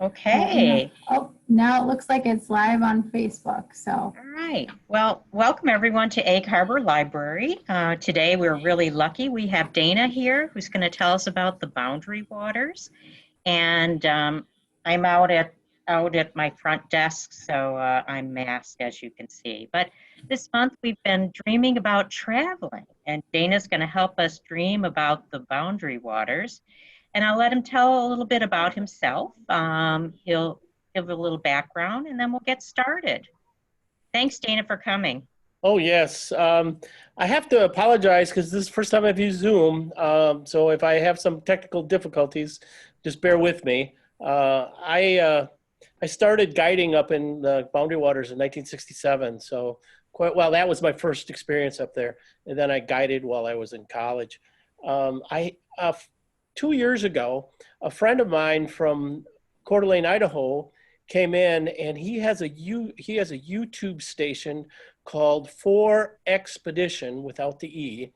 Okay. Oh, now it looks like it's live on Facebook. So, All right. Well, welcome everyone to Egg Harbor Library. Today we're really lucky. We have Dana here who's going to tell us about the boundary waters. And I'm out at my front desk, so I'm masked as you can see. But this month we've been dreaming about traveling, and Dana's going to help us dream about the boundary waters. And I'll let him tell a little bit about himself. He'll give a little background, and then we'll get started. Thanks, Dana, for coming. Oh, yes. I have to apologize because this is the first time I've used Zoom. So if I have some technical difficulties, just bear with me. I started guiding up in the Boundary Waters in 1967. So quite well, that was my first experience up there. And then I guided while I was in college. 2 years ago, a friend of mine from Coeur d'Alene, Idaho, came in, and he has a YouTube station called For Expedition without the E,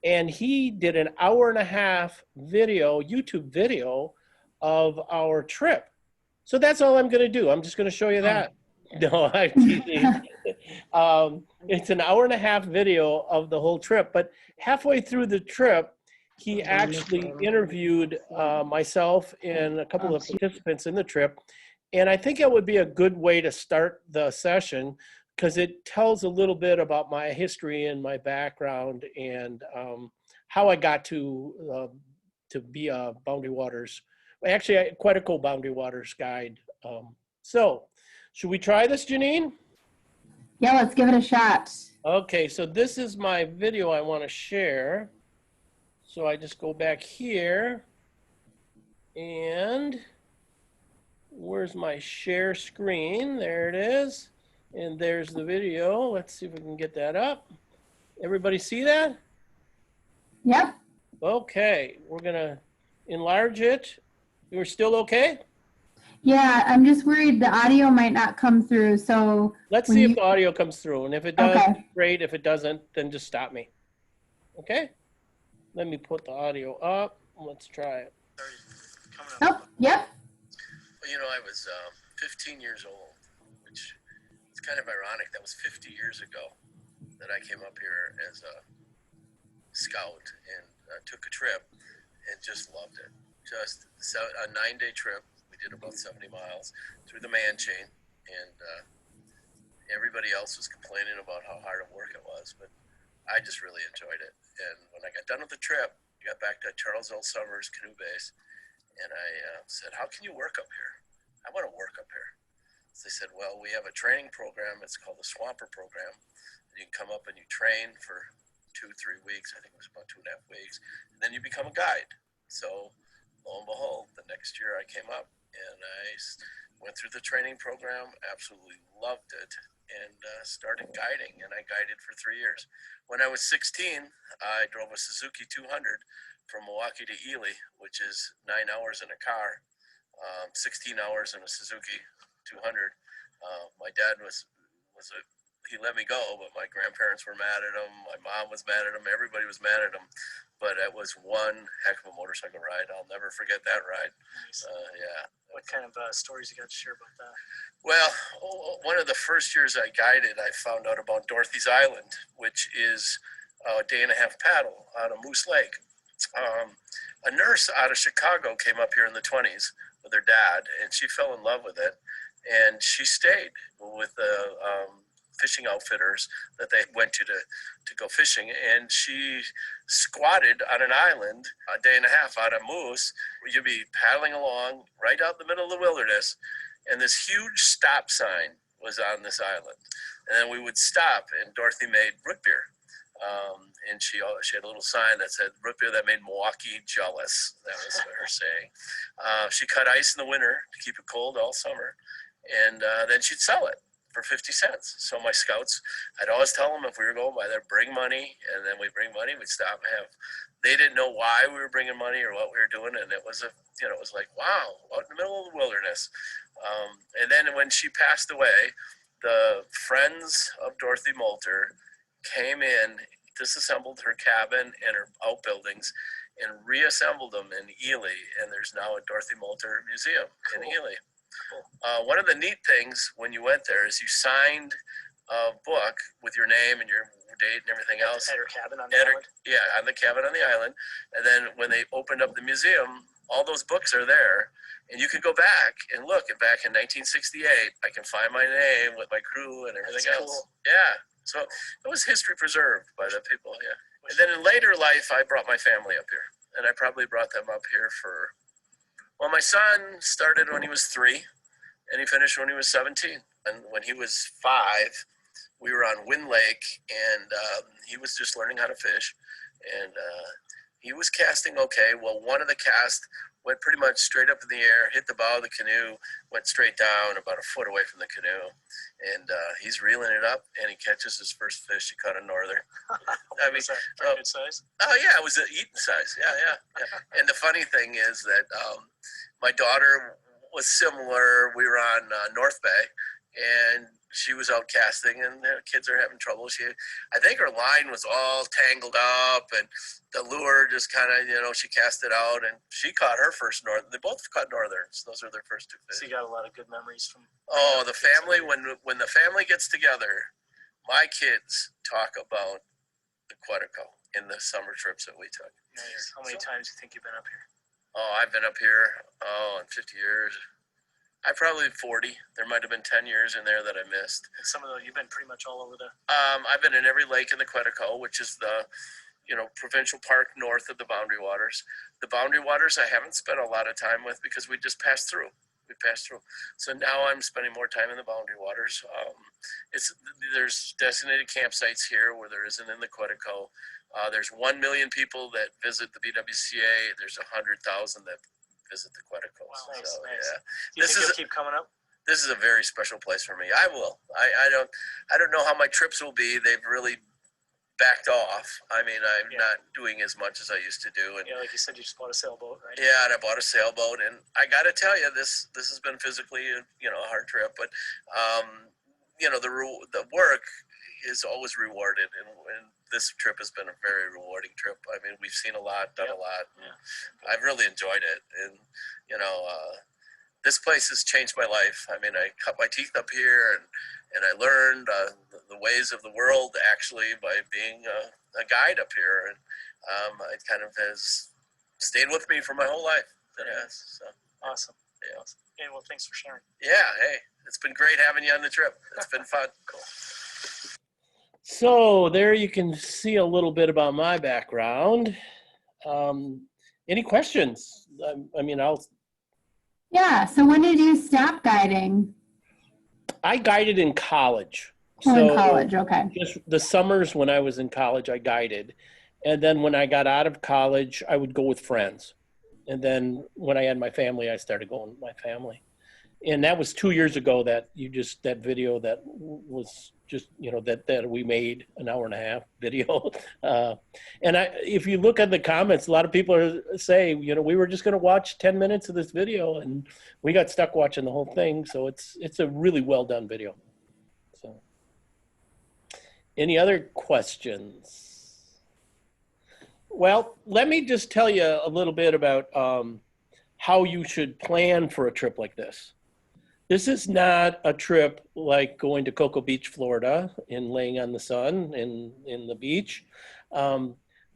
and he did an hour and a half YouTube video of our trip. So that's all I'm going to do. I'm just going to show you that. No, I'm teasing. It's an hour and a half video of the whole trip, but halfway through the trip, he actually interviewed myself and a couple of participants in the trip. And I think it would be a good way to start the session because it tells a little bit about my history and my background and how I got to be a Boundary Waters, actually a Quetico Boundary Waters guide. So should we try this, Janine? yeah, let's give it a shot. Okay, so this is my video I want to share. So I just go back here and where's my share screen? There it is. And there's the video. Let's see if we can get that up. Everybody see that? Yep. Okay, we're gonna enlarge it. You're still okay? Yeah, I'm just worried the audio might not come through. So Let's see if the audio comes through. And if it does, okay. great. If it doesn't, then just stop me. Okay? Let me put the audio up. Let's try it. Oh, yep. Well, I was 15 years old, which is kind of ironic. That was 50 years ago that I came up here as a scout and took a trip and just loved it. Just a 9-day trip. We did about 70 miles through the man chain, and everybody else was complaining about how hard of work it was, but I just really enjoyed it. And when I got done with the trip, I got back to Charles L. Summers Canoe Base, and I said, how can you work up here? I want to work up here. So they said, well, we have a training program. It's called the Swamper Program. And you can come up and you train for 2-3 weeks. I think it was about 2.5 weeks. And then you become a guide. So lo and behold, the next year I came up and I went through the training program, absolutely loved it, and started guiding. And I guided for 3 years. When I was 16, I drove a Suzuki 200 from Milwaukee to Ely, which is 9 hours in a car. 16 hours in a Suzuki 200. My dad he let me go, but my grandparents were mad at him. My mom was mad at him. Everybody was mad at him. But it was one heck of a motorcycle ride. I'll never forget that ride. Nice. Yeah. What kind of stories you got to share about that? Well, one of the first years I guided, I found out about Dorothy's Island, which is a day and a half paddle out of Moose Lake. A nurse out of Chicago came up here in the 20s with her dad, and she fell in love with it. And she stayed with the fishing outfitters that they went to go fishing. And she squatted on an island a day and a half out of Moose. You'd be paddling along right out in the middle of the wilderness, and this huge stop sign was on this island. And then we would stop, and Dorothy made root beer. And she had a little sign that said, root beer that made Milwaukee jealous. That was her saying. She cut ice in the winter to keep it cold all summer. And then she'd sell it for 50 cents. So my scouts, I'd always tell them if we were going by there, bring money. And then we'd bring money, we'd stop and they didn't know why we were bringing money or what we were doing. And it was it was like, wow, out in the middle of the wilderness. And then when she passed away, the friends of Dorothy Moulter came in, disassembled her cabin and her outbuildings, and reassembled them in Ely. And there's now a Dorothy Moulter Museum in Ely. One of the neat things when you went there is you signed a book with your name and your date and everything else. At her cabin on the island? Yeah, on the cabin on the island. And then when they opened up the museum, all those books are there. And you can go back and look. And back in 1968, I can find my name with my crew and everything else. Cool. Yeah. So it was history preserved by the people, yeah. And then in later life, I brought my family up here. And I probably brought them up here for, well, my son started when he was 3, and he finished when he was 17. And when he was 5, we were on Wind Lake, and he was just learning how to fish. And he was casting okay. Well, one of the casts went pretty much straight up in the air, hit the bow of the canoe, went straight down about a foot away from the canoe. And he's reeling it up, and he catches his first fish. He caught a northern. I mean, Was that pretty good size? Oh, yeah, it was an eating size. Yeah. And the funny thing is that my daughter was similar. We were on North Bay, and she was out casting, and the kids are having trouble. I think her line was all tangled up, and the lure just kind of, she cast it out, and she caught her first northern. They both caught northerns. Those are their first 2 fish. So you got a lot of good memories from. Oh, the family, when the family gets together, my kids talk about the Quetico in the summer trips that we took. Nice. How many times do you think you've been up here? Oh, I've been up here, in 50 years. I probably 40. There might have been 10 years in there that I missed. And you've been pretty much all over the. I've been in every lake in the Quetico, which is the, provincial park north of the Boundary Waters. The Boundary Waters I haven't spent a lot of time with because we just passed through. We passed through. So now I'm spending more time in the Boundary Waters. There's designated campsites here where there isn't in the Quetico. There's 1 million people that visit the BWCA. There's 100,000 that visit the Quetico. Wow, So, nice. yeah. Do you think you'll keep coming up? This is a very special place for me. I will. I don't know how my trips will be. They've really backed off. I mean, I'm not doing as much as I used to do. And Yeah, like you said, you just bought a sailboat, right? yeah, and I bought a sailboat, and I got to tell you, this has been physically, a hard trip, but the work is always rewarded, and this trip has been a very rewarding trip. I mean, we've seen a lot, done a lot. Yeah. I've really enjoyed it, and this place has changed my life. I mean, I cut my teeth up here, and I learned the ways of the world actually by being a guide up here, and it kind of has stayed with me for my whole life. It has. So Awesome. yeah. Awesome. Hey, well, thanks for sharing. Yeah. Hey, it's been great having you on the trip. It's been fun. Cool. So there you can see a little bit about my background. Any questions? Yeah, so when did you stop guiding? I guided in college. In college, okay. Just the summers when I was in college, I guided. And then when I got out of college, I would go with friends. And then when I had my family, I started going with my family. And that was 2 years ago that video that was just, that we made an hour and a half video. And if you look at the comments, a lot of people say, we were just going to watch 10 minutes of this video, and we got stuck watching the whole thing. So it's a really well done video. So any other questions? Well, let me just tell you a little bit about how you should plan for a trip like this. This is not a trip like going to Cocoa Beach, Florida, and laying on the sun in the beach.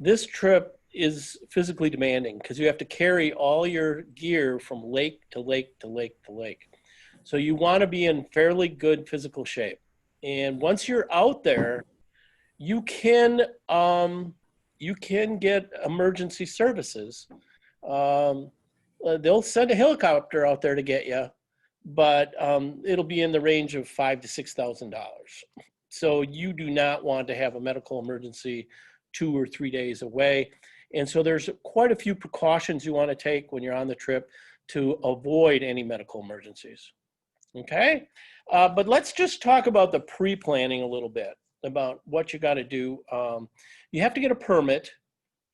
This trip is physically demanding because you have to carry all your gear from lake to lake to lake to lake. So you want to be in fairly good physical shape. And once you're out there, you can get emergency services. They'll send a helicopter out there to get you, but it'll be in the range of $5,000 to $6,000. So you do not want to have a medical emergency 2 or 3 days away. And so there's quite a few precautions you want to take when you're on the trip to avoid any medical emergencies. Okay? But let's just talk about the pre-planning a little bit, about what you got to do. You have to get a permit,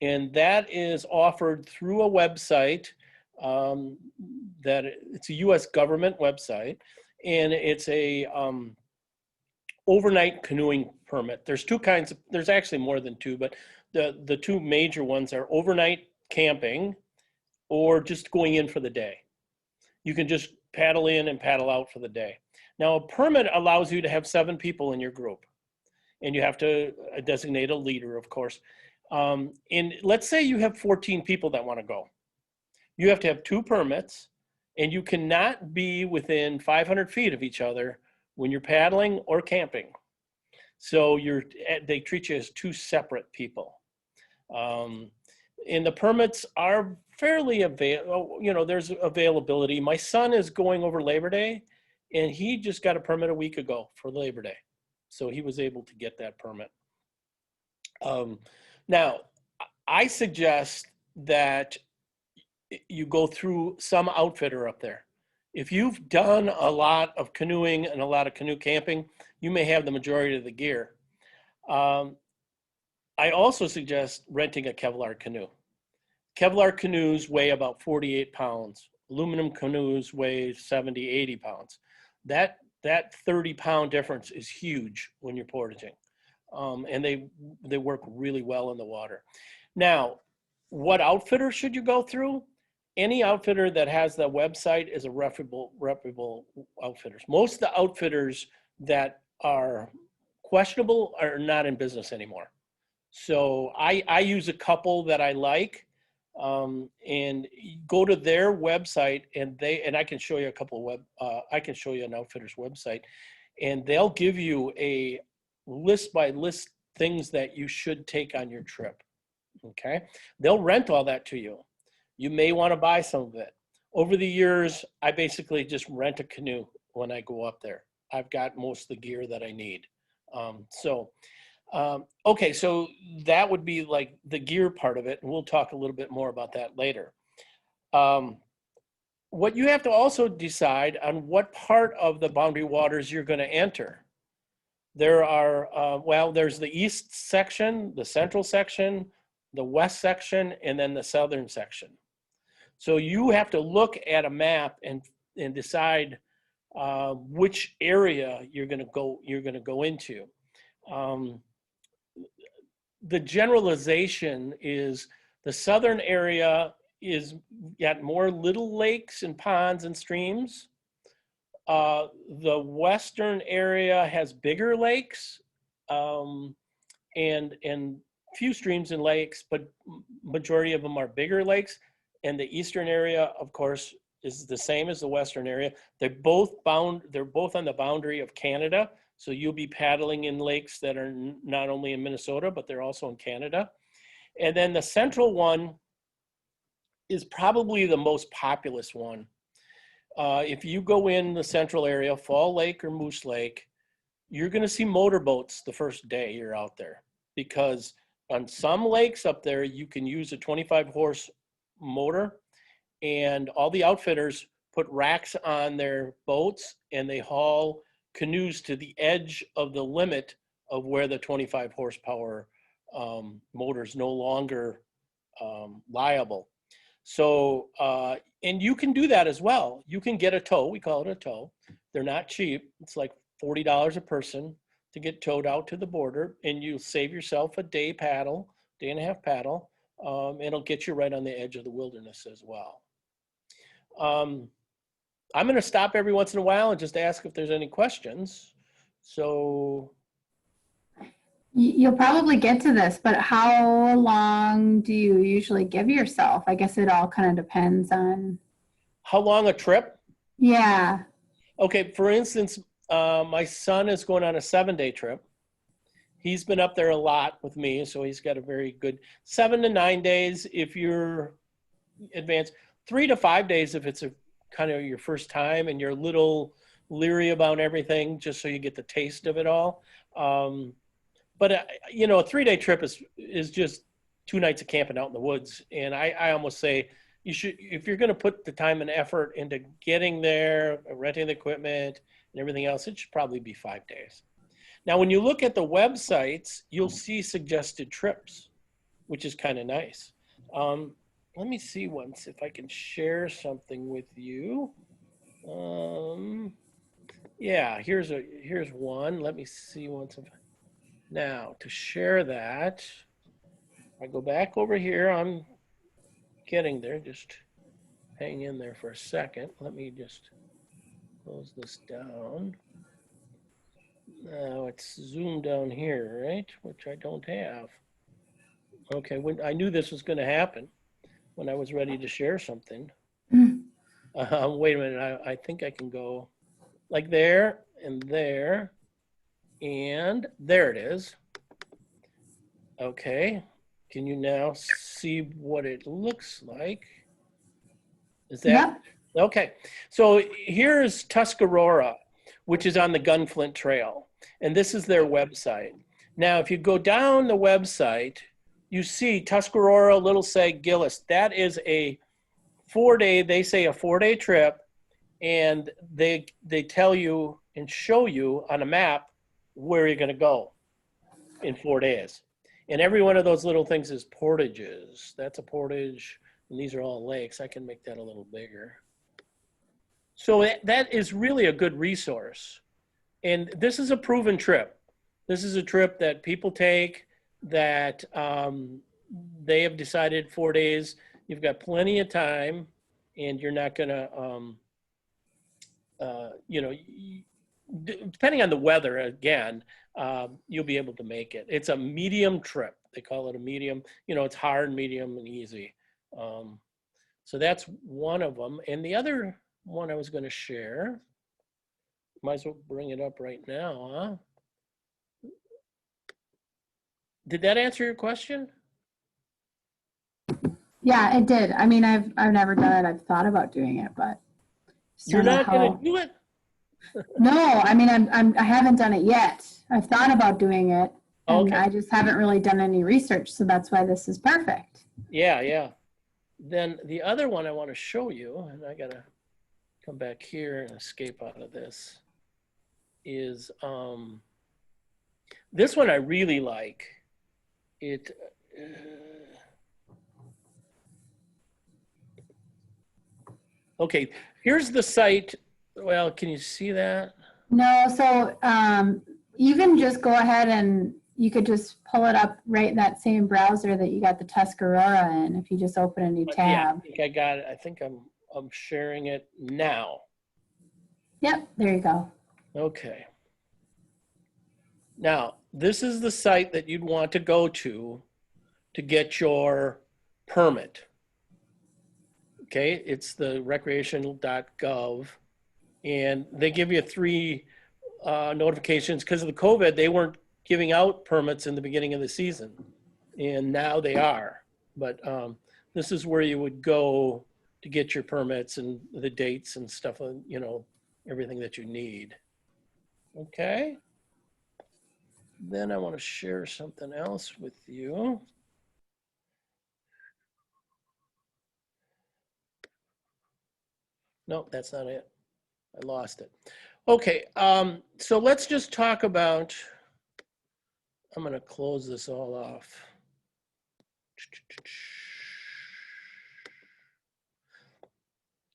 and that is offered through a website. That it's a U.S. government website, and it's a overnight canoeing permit. There's two kinds. There's actually more than two, but the two major ones are overnight camping or just going in for the day. You can just paddle in and paddle out for the day. Now, a permit allows you to have 7 people in your group, and you have to designate a leader, of course. And let's say you have 14 people that want to go. You have to have 2 permits, and you cannot be within 500 feet of each other when you're paddling or camping. So they treat you as 2 separate people. And the permits are fairly available. You know, there's availability. My son is going over Labor Day, and he just got a permit a week ago for Labor Day. So he was able to get that permit. Now, I suggest that you go through some outfitter up there. If you've done a lot of canoeing and a lot of canoe camping, you may have the majority of the gear. I also suggest renting a Kevlar canoe. Kevlar canoes weigh about 48 pounds. Aluminum canoes weigh 70, 80 pounds. That 30-pound difference is huge when you're portaging. And they work really well in the water. Now, what outfitter should you go through? Any outfitter that has the website is a reputable outfitters. Most of the outfitters that are questionable are not in business anymore. So I use a couple that I like, and go to their website, and I can show you a couple I can show you an outfitter's website, and they'll give you a list by list things that you should take on your trip. Okay, they'll rent all that to you. You may want to buy some of it. Over the years, I basically just rent a canoe when I go up there. I've got most of the gear that I need. Okay, so that would be like the gear part of it, and we'll talk a little bit more about that later. What you have to also decide on what part of the boundary waters you're going to enter. There are, there's the east section, the central section, the west section, and then the southern section. So you have to look at a map and decide which area you're going to go into. The generalization is the southern area is got more little lakes and ponds and streams. The western area has bigger lakes and few streams and lakes, but majority of them are bigger lakes. And the eastern area, of course, is the same as the western area. They're both on the boundary of Canada. So you'll be paddling in lakes that are not only in Minnesota, but they're also in Canada. And then the central one is probably the most populous one. If you go in the central area, Fall Lake or Moose Lake, you're going to see motorboats the first day you're out there, because on some lakes up there, you can use a 25-horse motor, and all the outfitters put racks on their boats and they haul canoes to the edge of the limit of where the 25 horsepower motor is no longer liable. So, and you can do that as well. You can get a tow. We call it a tow. They're not cheap. It's like $40 a person to get towed out to the border, and you save yourself a day and a half paddle. It'll get you right on the edge of the wilderness as well. I'm going to stop every once in a while and just ask if there's any questions. So You'll probably get to this, but how long do you usually give yourself? I guess it all kind of depends on. how long a trip? Yeah. Okay, for instance, my son is going on a 7-day trip. He's been up there a lot with me, so he's got a very good 7 to 9 days if you're advanced, 3 to 5 days if it's a kind of your first time and you're a little leery about everything, just so you get the taste of it all. But you know, a 3-day trip is just 2 nights of camping out in the woods. And I almost say you should, if you're going to put the time and effort into getting there, renting the equipment and everything else, it should probably be 5 days. Now, when you look at the websites, you'll see suggested trips, which is kind of nice. Let me see once if I can share something with you. Yeah, here's one. Let me see once. Now, to share that, I go back over here. I'm getting there. Just hang in there for a second. Let me just close this down. Now it's zoomed down here, right? Which I don't have. Okay, when I knew this was going to happen when I was ready to share something. Wait a minute, I think I can go like there, and there it is. Okay, can you now see what it looks like? Is that? Yep. Okay, so here's Tuscarora, which is on the Gunflint Trail, and this is their website. Now, if you go down the website, you see Tuscarora, Little Sag, Gillis. That is a 4-day, they say a 4-day trip, and they tell you and show you on a map where you're going to go in 4 days. And every one of those little things is portages. That's a portage, and these are all lakes. I can make that a little bigger. So that is really a good resource. And this is a proven trip. This is a trip that people take that they have decided 4 days. You've got plenty of time, and you're not going to, you know, depending on the weather, again, you'll be able to make it. It's a medium trip. They call it a medium. You know, it's hard, medium, and easy. So that's one of them. And the other one I was going to share, might as well bring it up right now, huh? Did that answer your question? Yeah, it did. I mean, I've never done it. I've thought about doing it, but You're not going to do it? No, I mean, I haven't done it yet. I've thought about doing it, and Okay. I just haven't really done any research. So that's why this is perfect. Yeah. Then the other one I want to show you, and I got to come back here and escape out of this, is this one I really like. It okay, here's the site. Well, can you see that? No, so even just go ahead and you could just pull it up right in that same browser that you got the Tuscarora in. If you just open a new But yeah, tab. I think I got it. I think I'm sharing it now. Yep, there you go. Okay. Now, this is the site that you'd want to go to get your permit. Okay, it's the recreational.gov, and they give you 3 notifications. Because of the COVID, they weren't giving out permits in the beginning of the season, and now they are. But this is where you would go to get your permits and the dates and stuff, you know, everything that you need. Okay. Then I want to share something else with you. No, that's not it. I lost it. Okay, so let's just talk about, I'm going to close this all off.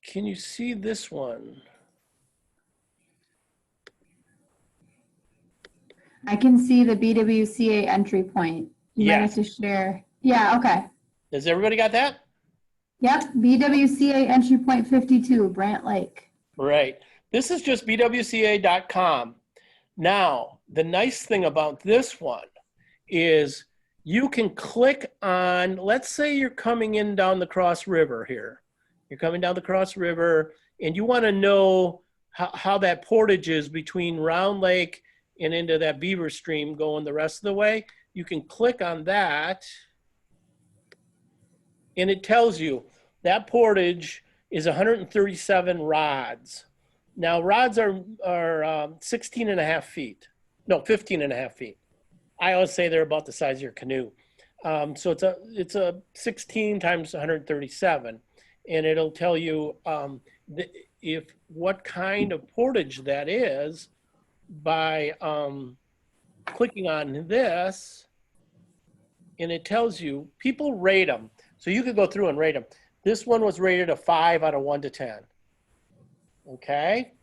Can you see this one? I can see the BWCA entry point. You might have Yes. to share. Yeah, okay. Has everybody got that? Yep, BWCA entry point 52, Brant Lake. Right. This is just bwca.com. Now, the nice thing about this one is you can click on, let's say you're coming in down the Cross River here. You're coming down the Cross River and you want to know how that portage is between Round Lake and into that beaver stream going the rest of the way. You can click on that and it tells you that portage is 137 rods. Now rods are 16 and a half feet. No, 15 and a half feet. I always say they're about the size of your canoe. So it's a 16 times 137, and it'll tell you what kind of portage that is by clicking on this, and it tells you, people rate them. So you could go through and rate them. This one was rated a 5 out of 1 to 10. Okay?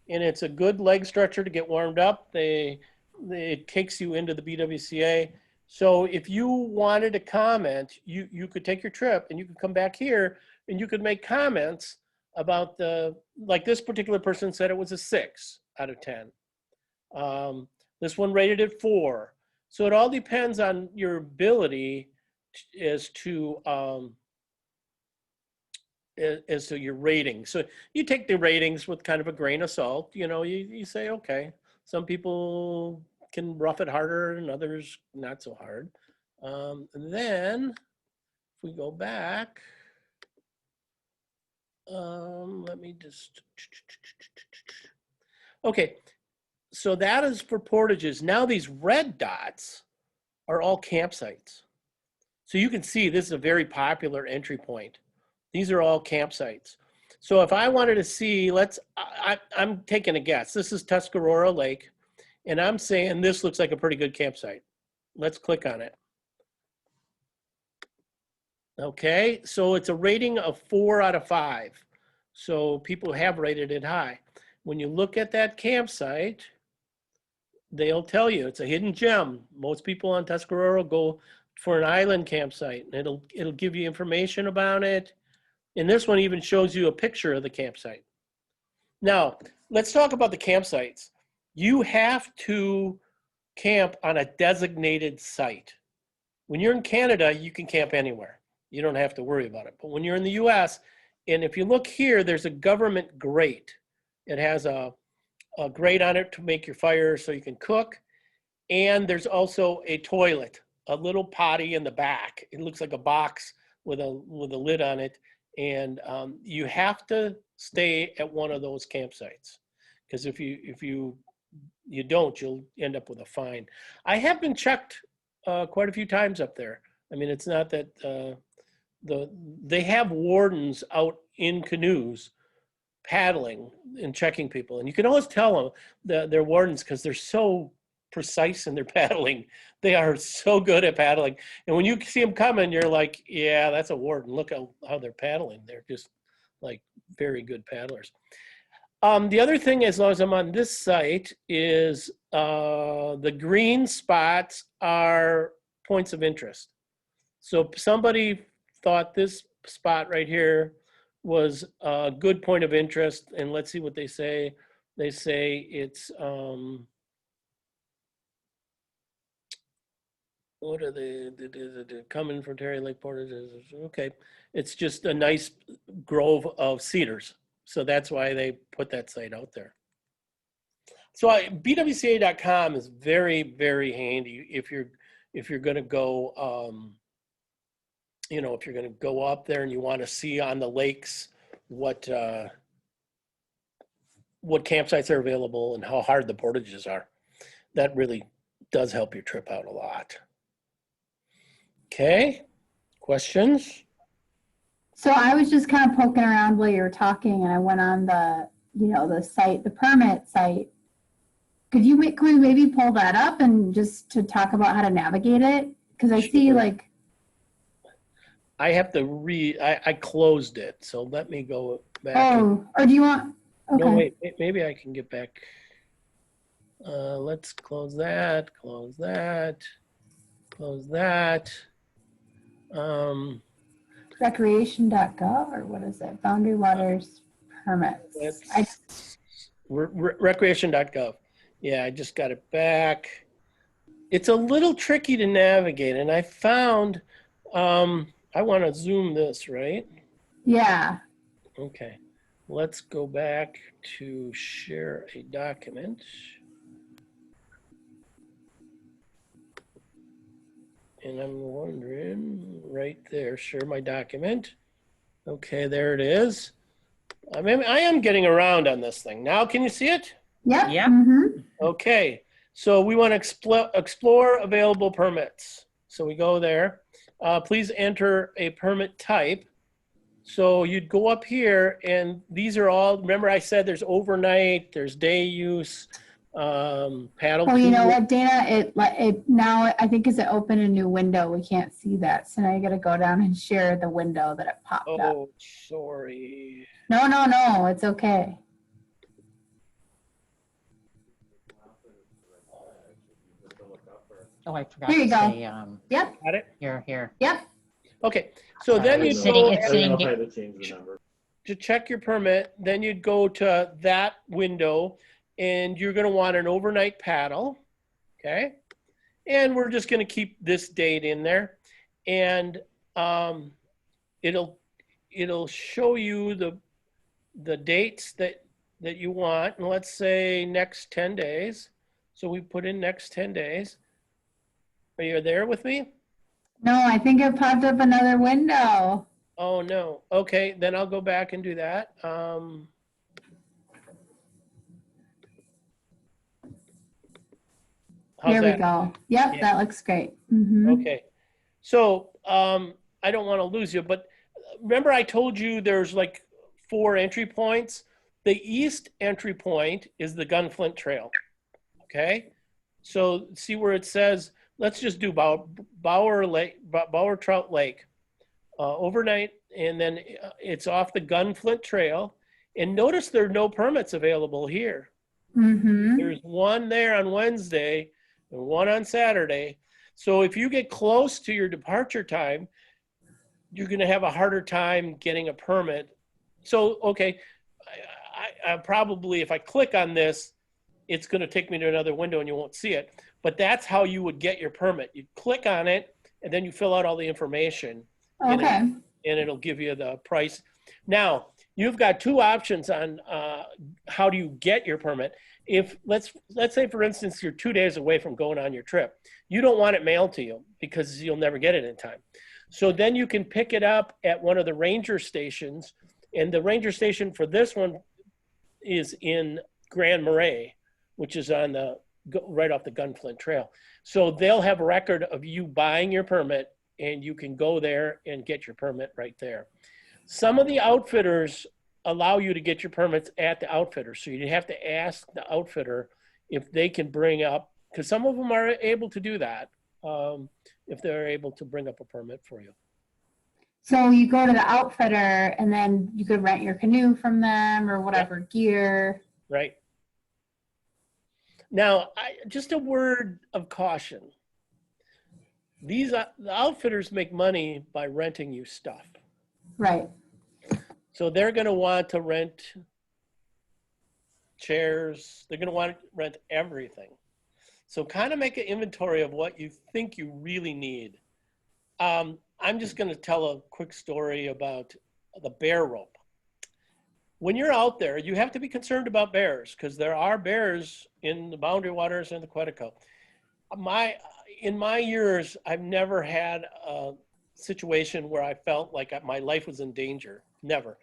And it's a good leg stretcher to get warmed up. It takes you into the BWCA. So if you wanted to comment, you could take your trip and you could come back here and you could make comments about like this particular person said it was a 6 out of 10. This one rated it 4. So it all depends on your ability as to your rating. So you take the ratings with kind of a grain of salt. You say, okay, some people can rough it harder and others not so hard. And then if we go back, let me just, okay. So that is for portages. Now these red dots are all campsites. So you can see this is a very popular entry point. These are all campsites. So if I wanted to see, I'm taking a guess. This is Tuscarora Lake, and I'm saying this looks like a pretty good campsite. Let's click on it. Okay, so it's a rating of 4 out of 5. So people have rated it high. When you look at that campsite, they'll tell you it's a hidden gem. Most people on Tuscarora go for an island campsite, and it'll give you information about it. And this one even shows you a picture of the campsite. Now, let's talk about the campsites. You have to camp on a designated site. When you're in Canada, you can camp anywhere. You don't have to worry about it. But when you're in the US, and if you look here, there's a government grate. It has a grate on it to make your fire so you can cook. And there's also a toilet, a little potty in the back. It looks like a box with a lid on it. And you have to stay at one of those campsites, because if you don't, you'll end up with a fine. I have been checked quite a few times up there. I mean, it's not that they have wardens out in canoes paddling and checking people, and you can always tell them they're wardens because they're so precise in their paddling. They are so good at paddling, and when you see them coming, you're like, yeah, that's a warden. Look how they're paddling. They're just like very good paddlers. The other thing, as long as I'm on this site, is the green spots are points of interest. So somebody thought this spot right here was a good point of interest, and let's see what they say. They say it's what are the coming from Terry Lake Portage? Okay, it's just a nice grove of cedars, so that's why they put that site out there. So bwca.com is very, very handy if you're going to go. If you're going to go up there and you want to see on the lakes what campsites are available and how hard the portages are, that really does help your trip out a lot. Okay, questions? So I was just kind of poking around while you were talking, and I went on the site, the permit site. Could we maybe pull that up and just to talk about how to navigate it? Because I see like. I have to I closed it, so let me go back. Oh, or do you want? Okay. No, wait, maybe I can get back. Let's close that, close that, close that. Recreation.gov, or what is it? Boundary Waters Permits. Recreation.gov. Yeah, I just got it back. It's a little tricky to navigate, and I found, I want to zoom this, right? Yeah. Okay, let's go back to share a document. And I'm wondering, right there, share my document. Okay, there it is. I am getting around on this thing. Now, can you see it? Yep. Yep. Mm-hmm. Okay, so we want to explore available permits. So we go there. Please enter a permit type. So you'd go up here, and these are all, remember I said there's overnight, there's day use, paddle. Oh, you know what, Dana? It now I think as it opened a new window, we can't see that. So now you got to go down and share the window that it popped up. Oh, sorry. No, it's okay. Oh, I forgot Here you to go. say, Yep. Got it? here. Yep. Okay, so then It's you'd sitting- go it's I don't know if sitting- I had to change the number. to check your permit, then you'd go to that window and you're gonna want an overnight paddle, okay? And we're just gonna keep this date in there. And it'll show you the dates that you want. And let's say next 10 days. So we put in next 10 days. Are you there with me? No, I think it popped up another window. Oh, no. Okay, then I'll go back and do that. How's Here we that? go. Yep, Yeah. that looks great. Mhm. Okay. So I don't want to lose you, but remember I told you there's like 4 entry points? The east entry point is the Gunflint Trail. Okay. So see where it says, let's just do Bower Trout Lake overnight. And then it's off the Gunflint Trail. And notice there are no permits available here. Mhm. There's one there on Wednesday and one on Saturday. So if you get close to your departure time, you're going to have a harder time getting a permit. So, okay, I probably, if I click on this, it's going to take me to another window and you won't see it. But that's how you would get your permit. You click on it and then you fill out all the information. Okay. And it'll give you the price. Now, you've got 2 options on how do you get your permit. If let's say, for instance, you're 2 days away from going on your trip, you don't want it mailed to you because you'll never get it in time. So then you can pick it up at one of the ranger stations, and the ranger station for this one is in Grand Marais, which is on the right off the Gunflint Trail. So they'll have a record of you buying your permit, and you can go there and get your permit right there. Some of the outfitters allow you to get your permits at the outfitter. So you have to ask the outfitter if they can bring up, because some of them are able to do that, if they're able to bring up a permit for you. So you go to the outfitter and then you could rent your canoe from them or whatever gear. Right. Now, just a word of caution. The outfitters make money by renting you stuff. Right. So they're going to want to rent chairs. They're going to want to rent everything. So kind of make an inventory of what you think you really need. I'm just going to tell a quick story about the bear rope. When you're out there, you have to be concerned about bears because there are bears in the Boundary Waters and the Quetico. In my years, I've never had a situation where I felt like my life was in danger. Never.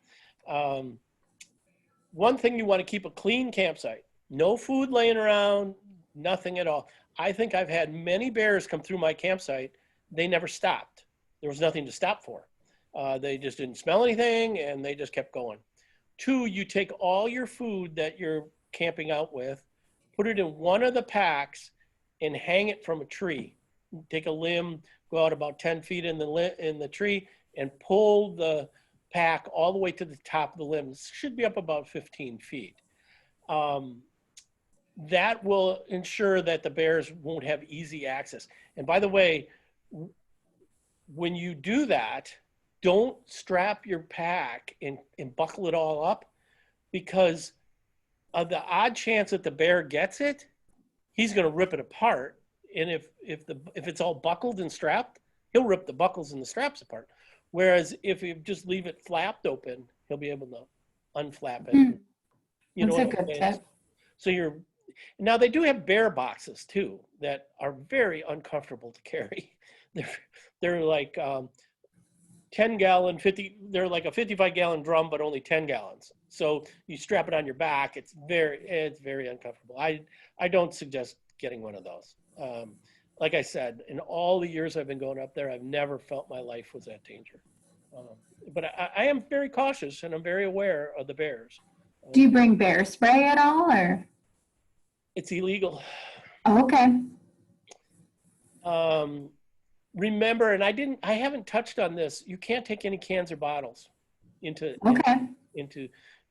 One thing, you want to keep a clean campsite. No food laying around, nothing at all. I think I've had many bears come through my campsite. They never stopped. There was nothing to stop for. They just didn't smell anything and they just kept going. 2, you take all your food that you're camping out with, put it in one of the packs and hang it from a tree. Take a limb, go out about 10 feet in the tree and pull the pack all the way to the top of the limb. It should be up about 15 feet. That will ensure that the bears won't have easy access. And by the way, when you do that, don't strap your pack and buckle it all up, because of the odd chance that the bear gets it, he's going to rip it apart. And if it's all buckled and strapped, he'll rip the buckles and the straps apart. Whereas if you just leave it flapped open, he'll be able to unflap it. You know That's a what I'm good saying? tip. So now they do have bear boxes too that are very uncomfortable to carry. They're like 10-gallon, they're like a 55-gallon drum, but only 10 gallons. So you strap it on your back. It's very uncomfortable. I don't suggest getting one of those. Like I said, in all the years I've been going up there, I've never felt my life was at danger. But I am very cautious and I'm very aware of the bears. Do you bring bear spray at all or? It's illegal. Oh, okay. Remember, and I haven't touched on this, you can't take any cans or bottles into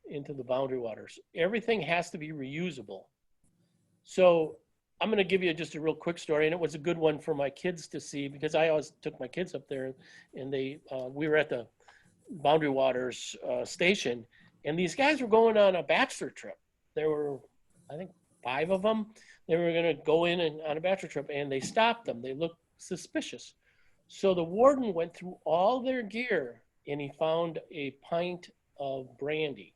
the Boundary Waters. Everything has to be reusable. So I'm going to give you just a real quick story, and it was a good one for my kids to see because I always took my kids up there, and we were at the Boundary Waters station, and these guys were going on a bachelor trip. There were, I think, 5 of them. They were going to go in and on a bachelor trip, and they stopped them. They looked suspicious. So the warden went through all their gear, and he found a pint of brandy.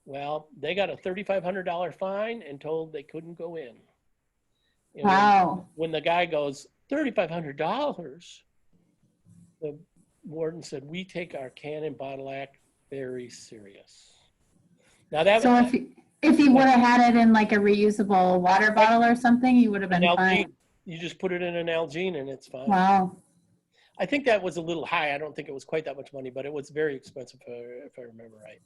Well, they got a $3,500 fine and told they couldn't go in. And Wow. when the guy goes, $3,500, the warden said, we take our Cannon Bottle Act very serious. Now that So if he would have had it in like a reusable water bottle or something, he would have been fine. You just put it in an Nalgene and it's fine. Wow. I think that was a little high. I don't think it was quite that much money, but it was very expensive if I remember right.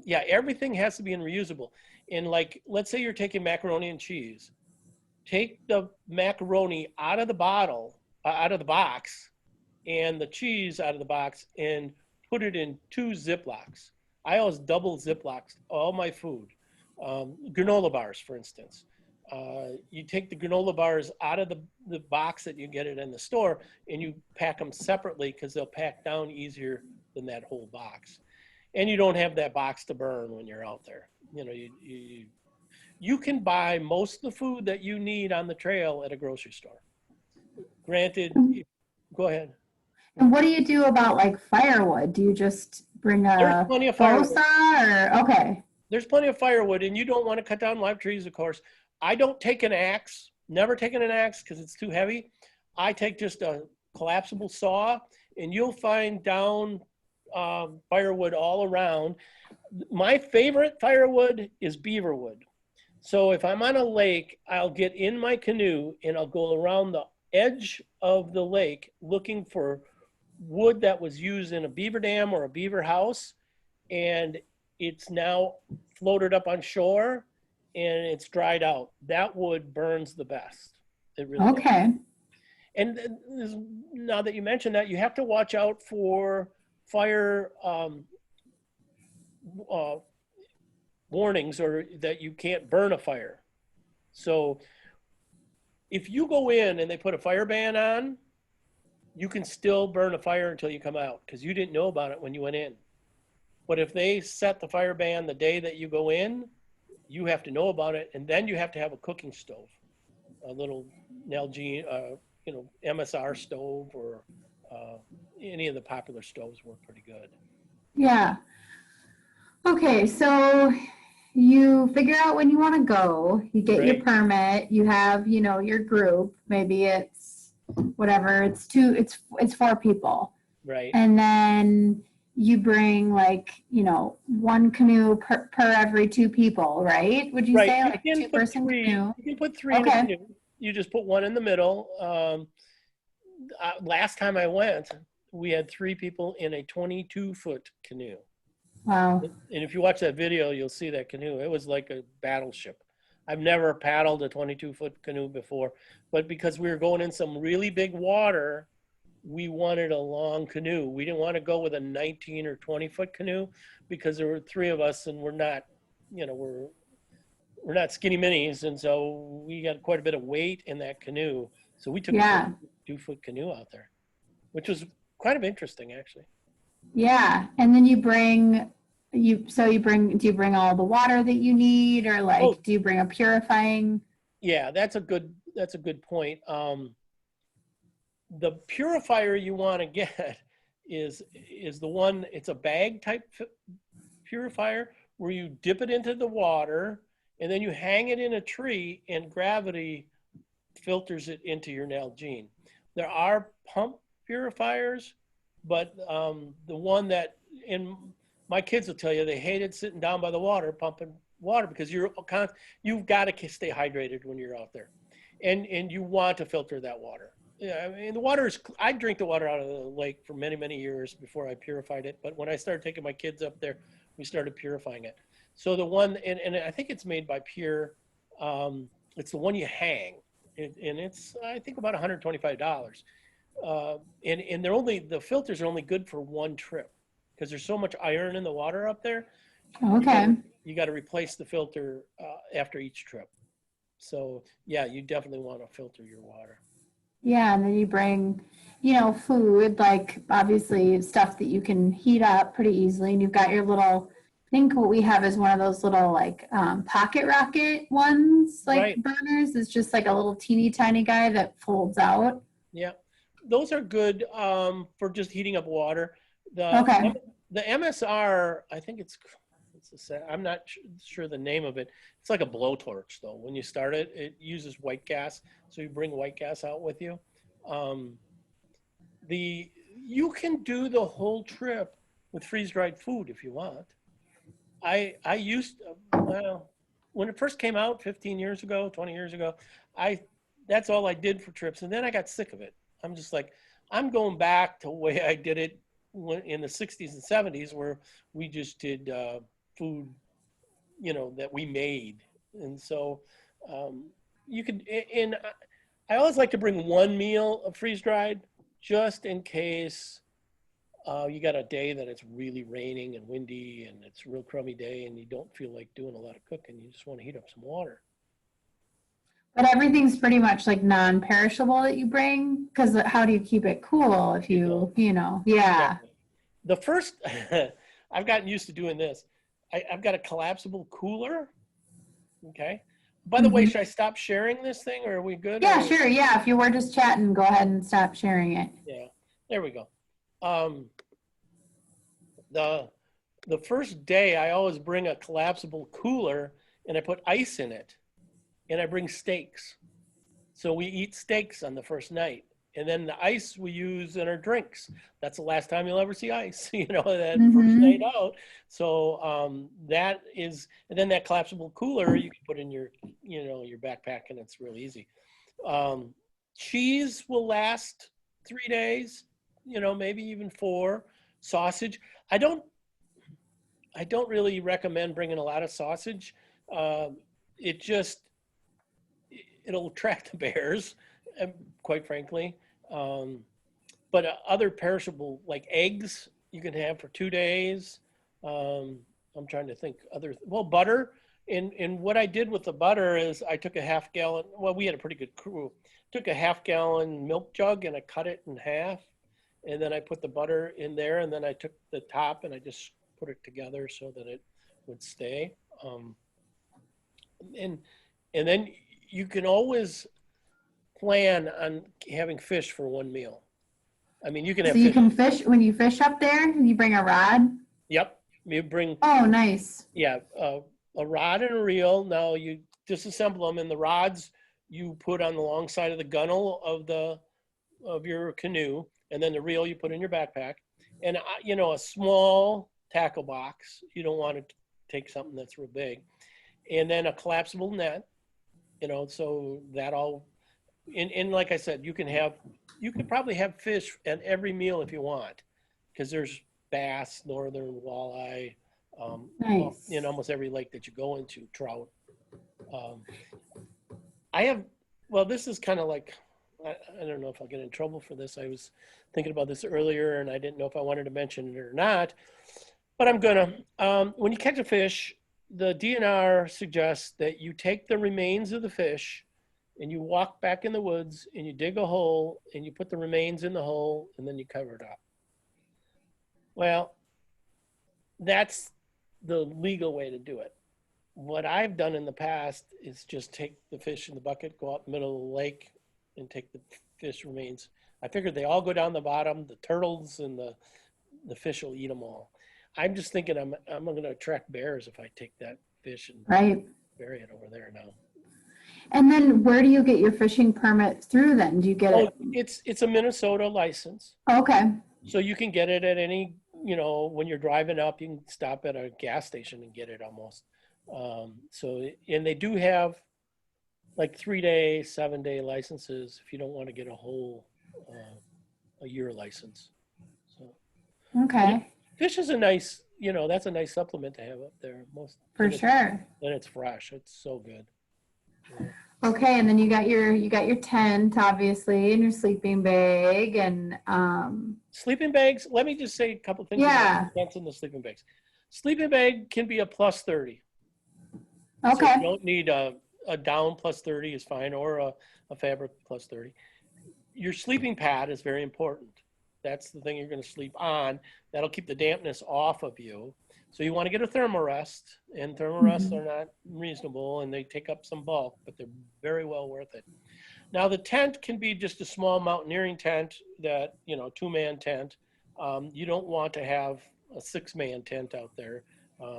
Yeah, everything has to be in reusable. And like, let's say you're taking macaroni and cheese. Take the macaroni out of the bottle, out of the box, and the cheese out of the box, and put it in 2 Ziplocs. I always double Ziplocs all my food. Granola bars, for instance. You take the granola bars out of the box that you get it in the store, and you pack them separately because they'll pack down easier than that whole box. And you don't have that box to burn when you're out there. You know, you can buy most of the food that you need on the trail at a grocery store. Granted, go ahead. And what do you do about like firewood? Do you just bring a bow saw or okay? There's plenty of firewood, and you don't want to cut down live trees, of course. I don't take an axe, never taken an axe because it's too heavy. I take just a collapsible saw, and you'll find down firewood all around. My favorite firewood is beaverwood. So if I'm on a lake, I'll get in my canoe and I'll go around the edge of the lake looking for wood that was used in a beaver dam or a beaver house, and it's now floated up on shore and it's dried out. That wood burns the best. It really okay. does. And now that you mentioned that, you have to watch out for fire warnings or that you can't burn a fire. So if you go in and they put a fire ban on, you can still burn a fire until you come out because you didn't know about it when you went in. But if they set the fire ban the day that you go in, you have to know about it, and then you have to have a cooking stove, a little Nalgene, MSR stove, or any of the popular stoves work pretty good. Yeah. Okay, so you figure out when you want to go, you get Right. your permit, you have, your group, maybe it's whatever, it's 4 people. Right. And then you bring 1 canoe per every 2 people, right? Would you say like 2-person canoe? You can put 3 in a canoe. You just put 1 in the middle. Last time I went, we had 3 people in a 22-foot canoe. Wow. And if you watch that video, you'll see that canoe. It was like a battleship. I've never paddled a 22-foot canoe before, but because we were going in some really big water, we wanted a long canoe. We didn't want to go with a 19 or 20-foot canoe because there were 3 of us, and we're not skinny minis, and so we got quite a bit of weight in that canoe. So we took a 2-foot canoe out there, which was kind of interesting, actually. Yeah, and then do you bring all the water that you need, or do you bring a purifying? Yeah, that's a good point. The purifier you want to get is the one, it's a bag type purifier where you dip it into the water and then you hang it in a tree and gravity filters it into your Nalgene. There are pump purifiers, but the one that, and my kids will tell you, they hated sitting down by the water pumping water because you've got to stay hydrated when you're out there, and you want to filter that water. Yeah, I mean, the water is, I drink the water out of the lake for many, many years before I purified it. But when I started taking my kids up there, we started purifying it. So the one, and I think it's made by Pure, it's the one you hang, and it's, I think, about $125. And the filters are only good for 1 trip because there's so much iron in the water up there. Okay. You got to replace the filter after each trip. So yeah, you definitely want to filter your water. Yeah, and then you bring, food, like obviously stuff that you can heat up pretty easily. And you've got your little, I think what we have is one of those little like pocket rocket ones, like Right. burners. It's just like a little teeny tiny guy that folds out. Yeah, those are good for just heating up water. Okay. The MSR, I think I'm not sure the name of it. It's like a blowtorch though. When you start it, it uses white gas, so you bring white gas out with you. You can do the whole trip with freeze-dried food if you want. I used well, when it first came out 15 years ago, 20 years ago, that's all I did for trips, and then I got sick of it. I'm just like, I'm going back to the way I did it in the 60s and 70s, where we just did food, that we made. And so you could, and I always like to bring one meal of freeze-dried just in case you got a day that it's really raining and windy and it's a real crummy day and you don't feel like doing a lot of cooking. You just want to heat up some water. But everything's pretty much like non-perishable that you bring, because how do you keep it cool if yeah. The first, I've gotten used to doing this. I've got a collapsible cooler. Okay. By the way, should I stop sharing this thing, or are we good? Yeah, sure. Yeah, if you were just chatting, go ahead and stop sharing it. Yeah, there we go. The first day, I always bring a collapsible cooler, and I put ice in it, and I bring steaks. So we eat steaks on the first night, and then the ice we use in our drinks. That's the last time you'll ever see ice, that first night out. So that is, and then that collapsible cooler you can put in your, your backpack, and it's real easy. Cheese will last 3 days, maybe even 4. Sausage, I don't really recommend bringing a lot of sausage. It'll attract the bears, quite frankly. But other perishable, like eggs, you can have for 2 days. I'm trying to think butter. And what I did with the butter is I took a half gallon, we had a pretty good crew, took a half gallon milk jug and I cut it in half. And then I put the butter in there, and then I took the top and I just put it together so that it would stay. And then you can always plan on having fish for one meal. I mean, you can have So you can fish, when you fish up there, you bring a rod? Yep. You bring. Oh, nice. Yeah. A rod and a reel. Now you disassemble them, and the rods you put on the long side of the gunnel of your canoe, and then the reel you put in your backpack, and a small tackle box. You don't want to take something that's real big, and then a collapsible net. So that all, and like I said, you could probably have fish at every meal if you want, because there's bass, northern walleye, Nice. in almost every lake that you go into, trout. This is kind of like, I don't know if I'll get in trouble for this. I was thinking about this earlier and I didn't know if I wanted to mention it or not, but I'm gonna. When you catch a fish, the DNR suggests that you take the remains of the fish and you walk back in the woods and you dig a hole and you put the remains in the hole and then you cover it up. Well, that's the legal way to do it. What I've done in the past is just take the fish in the bucket, go out in the middle of the lake and take the fish remains. I figured they all go down the bottom, the turtles and the fish will eat them all. I'm just thinking I'm going to attract bears if I take that fish and bury it over there now. And then where do you get your fishing permit through then? Do you get it? It's a Minnesota license. Okay. So you can get it at any, when you're driving up, you can stop at a gas station and get it almost. And they do have like 3-day, 7-day licenses if you don't want to get a whole a year license. So okay. Fish is a nice, that's a nice supplement to have up there. For sure. And it's fresh. It's so good. Yeah. Okay, and then you got your tent, obviously, and your sleeping bag, and sleeping bags. Let me just say a couple things about the tents and the sleeping bags. Sleeping bag can be a +30. Okay. So you don't need a down plus 30 is fine, or a fabric plus 30. Your sleeping pad is very important. That's the thing you're going to sleep on. That'll keep the dampness off of you. So you want to get a thermarest, and thermarests are not reasonable, and they take up some bulk, but they're very well worth it. Now the tent can be just a small mountaineering tent that, 2-man tent. You don't want to have a 6-man tent out there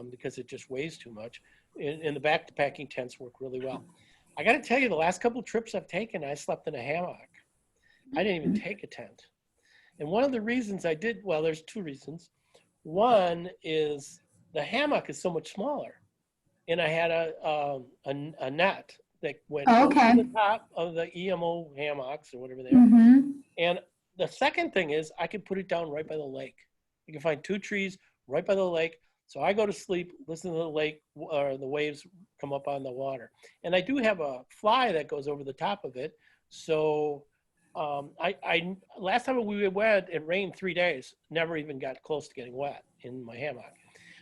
because it just weighs too much. And the backpacking tents work really well. I got to tell you, the last couple of trips I've taken, I slept in a hammock. I didn't even take a tent. And one of the reasons I did, well, there's 2 reasons. One is the hammock is so much smaller. And I had a net that went over the top of the EMO hammocks or whatever they are. And the second thing is I could put it down right by the lake. You can find 2 trees right by the lake. So I go to sleep, listen to the lake, or the waves come up on the water. And I do have a fly that goes over the top of it. So I last time we went, it rained 3 days, never even got close to getting wet in my hammock.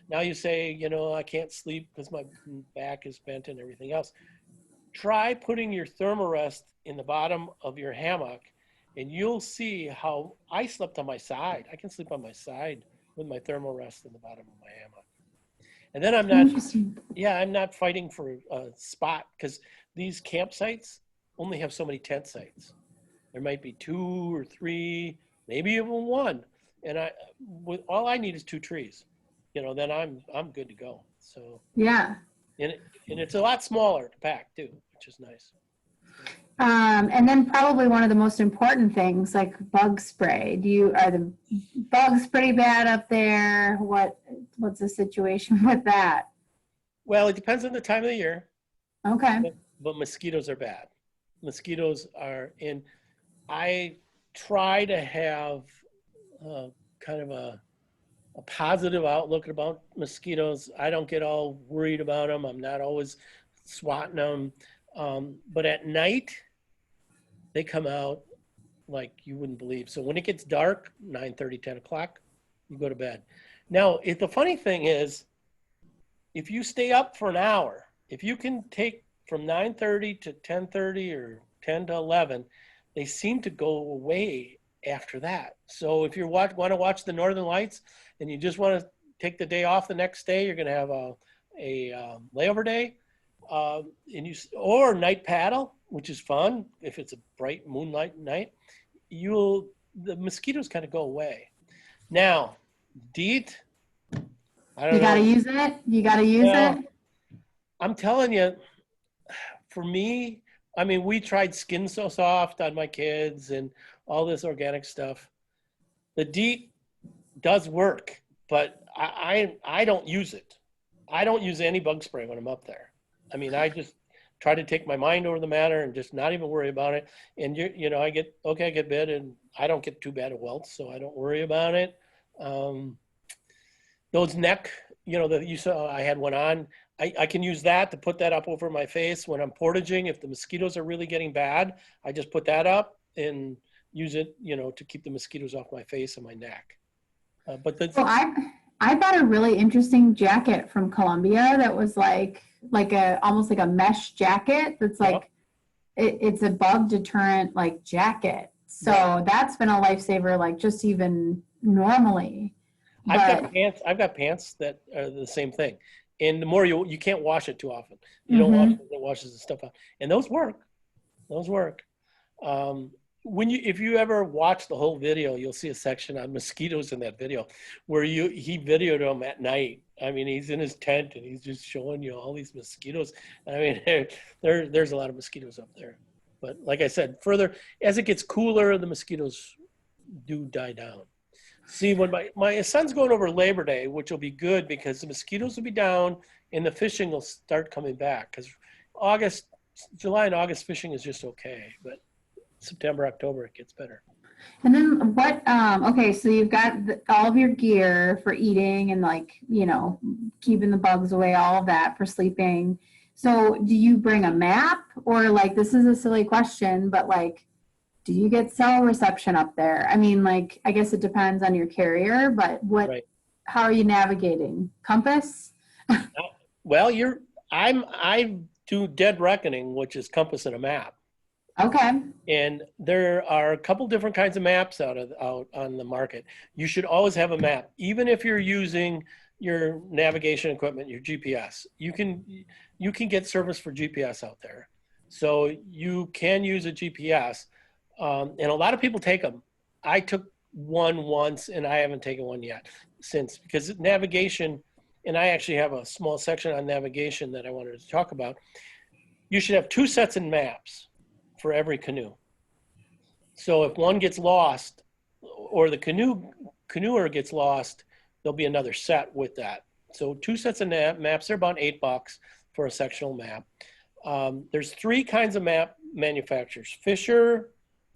Now you say, I can't sleep because my back is bent and everything else. Try putting your thermarest in the bottom of your hammock, and you'll see how I slept on my side. I can sleep on my side with my thermarest in the bottom of my hammock. And then I'm not fighting for a spot, because these campsites only have so many tent sites. There might be 2 or 3, maybe even 1. And all I need is 2 trees. Then I'm good to go. So yeah. And it's a lot smaller to pack too, which is nice. And then probably one of the most important things, like bug spray. Are the bugs pretty bad up there? What's the situation with that? Well, it depends on the time of the year. Okay. But mosquitoes are bad. Mosquitoes are in. I try to have kind of a positive outlook about mosquitoes. I don't get all worried about them. I'm not always swatting them. But at night, they come out like you wouldn't believe. So when it gets dark, 9:30, 10 o'clock, you go to bed. Now, the funny thing is, if you stay up for an hour, if you can take from 9:30 to 10:30 or 10 to 11, they seem to go away after that. So if you want to watch the Northern Lights and you just want to take the day off the next day, you're going to have a layover day, or night paddle, which is fun if it's a bright moonlight night. The mosquitoes kind of go away. Now, DEET, I don't know. You got to use it. You got to use it. I'm telling you, for me, I mean, we tried Skin So Soft on my kids and all this organic stuff. The DEET does work, but I don't use it. I don't use any bug spray when I'm up there. I mean, I just try to take my mind over the matter and just not even worry about it. And I get bit, and I don't get too bad at welts, so I don't worry about it. Those neck, that you saw, I had one on. I can use that to put that up over my face when I'm portaging. If the mosquitoes are really getting bad, I just put that up and use it, to keep the mosquitoes off my face and my neck. I bought a really interesting jacket from Columbia that was almost like a mesh jacket. That's like, it's a bug deterrent jacket. So that's been a lifesaver, just even normally. I've got pants that are the same thing. And the more you can't wash it too often. You don't wash it, it washes the stuff out. And those work. If you ever watch the whole video, you'll see a section on mosquitoes in that video where he videoed them at night. I mean, he's in his tent and he's just showing you all these mosquitoes. I mean, there's a lot of mosquitoes up there. But like I said, further, as it gets cooler, the mosquitoes do die down. See, when my son's going over Labor Day, which will be good because the mosquitoes will be down and the fishing will start coming back. Because July and August fishing is just okay, but September, October, it gets better. And then okay, so you've got all of your gear for eating and keeping the bugs away, all of that for sleeping. So do you bring a map, or this is a silly question, but do you get cell reception up there? I mean, I guess it depends on your carrier, but how are you navigating? Compass? Well, I do Dead Reckoning, which is compass and a map. Okay. And there are a couple different kinds of maps out on the market. You should always have a map, even if you're using your navigation equipment, your GPS. You can get service for GPS out there, so you can use a GPS. And a lot of people take them. I took one once, and I haven't taken one yet since, because navigation, and I actually have a small section on navigation that I wanted to talk about. You should have 2 sets of maps for every canoe. So if one gets lost, or the canoeer gets lost, there'll be another set with that. So 2 sets of maps, they're about $8 for a sectional map. There's 3 kinds of map manufacturers. Fisher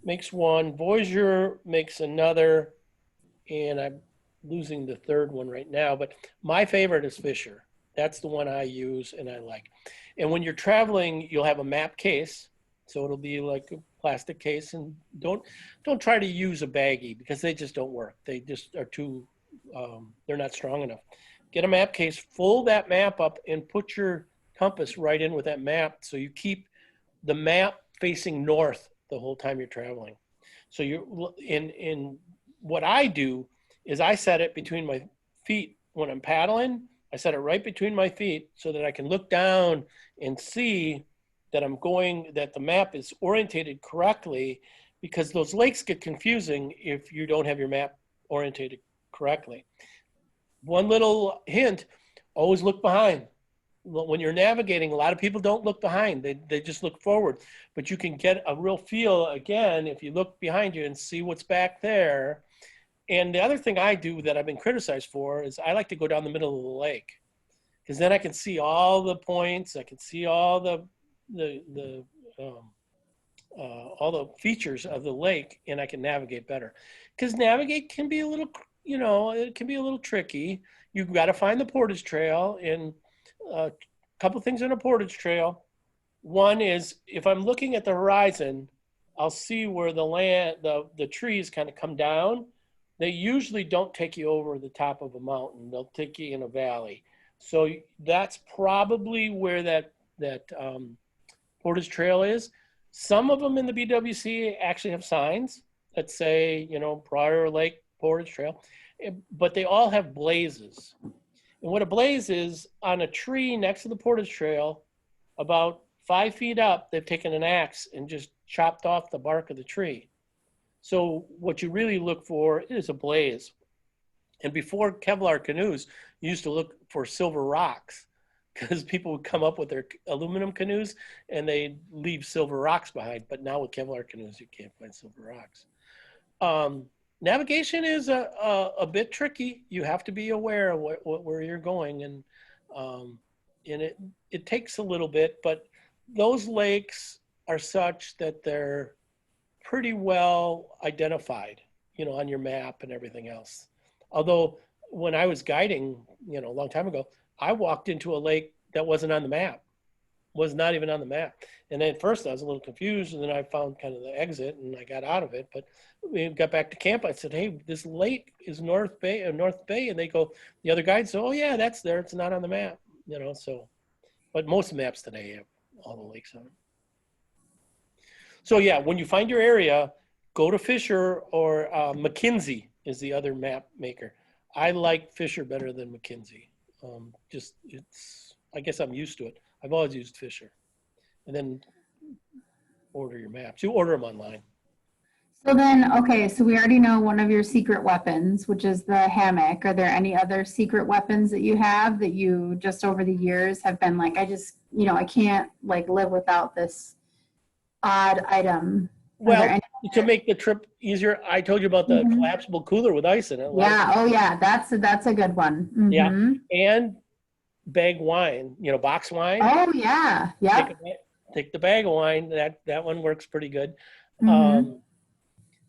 makes one, Voyager makes another, and I'm losing the third one right now, but my favorite is Fisher. That's the one I use and I like. And when you're traveling, you'll have a map case. So it'll be like a plastic case, and don't try to use a baggie, because they just don't work. They just are too, they're not strong enough. Get a map case, fold that map up, and put your compass right in with that map, so you keep the map facing north the whole time you're traveling. So you're in what I do is I set it between my feet when I'm paddling. I set it right between my feet so that I can look down and see that that the map is orientated correctly, because those lakes get confusing if you don't have your map orientated correctly. One little hint, always look behind. When you're navigating, a lot of people don't look behind. They just look forward. But you can get a real feel, again, if you look behind you and see what's back there. And the other thing I do that I've been criticized for is I like to go down the middle of the lake, because then I can see all the points. I can see all the features of the lake, and I can navigate better. Because navigate can be a little, it can be a little tricky. You've got to find the portage trail, and a couple things on a portage trail. One is, if I'm looking at the horizon, I'll see where the trees kind of come down. They usually don't take you over the top of a mountain. They'll take you in a valley. So that's probably where that portage trail is. Some of them in the BWC actually have signs that say, Briar Lake Portage Trail, but they all have blazes. And what a blaze is, on a tree next to the portage trail, about 5 feet up, they've taken an axe and just chopped off the bark of the tree. So what you really look for is a blaze. And before Kevlar canoes, you used to look for silver rocks, because people would come up with their aluminum canoes and they'd leave silver rocks behind. But now with Kevlar canoes, you can't find silver rocks. Navigation is a bit tricky. You have to be aware of where you're going, and it takes a little bit, but those lakes are such that they're pretty well identified, on your map and everything else. Although when I was guiding, a long time ago, I walked into a lake that wasn't on the map, was not even on the map. And at first I was a little confused, and then I found kind of the exit and I got out of it. But we got back to camp. I said, hey, this lake is North Bay. And they go, the other guide said, oh yeah, that's there. It's not on the map, so. But most maps today have all the lakes on them. So yeah, when you find your area, go to Fisher, or McKinsey is the other map maker. I like Fisher better than McKinsey. I guess I'm used to it. I've always used Fisher. And then order your maps. You order them online. So then, okay, so we already know one of your secret weapons, which is the hammock. Are there any other secret weapons that you have that you just over the years have been like, I can't live without this odd item? Well, to make the trip easier, I told you about the collapsible cooler with ice in it. Yeah. Oh yeah. That's a good one. Mm-hmm. Yeah. And bag wine, box wine. Oh yeah. Yeah. Take the bag of wine. That one works pretty good. Mm-hmm.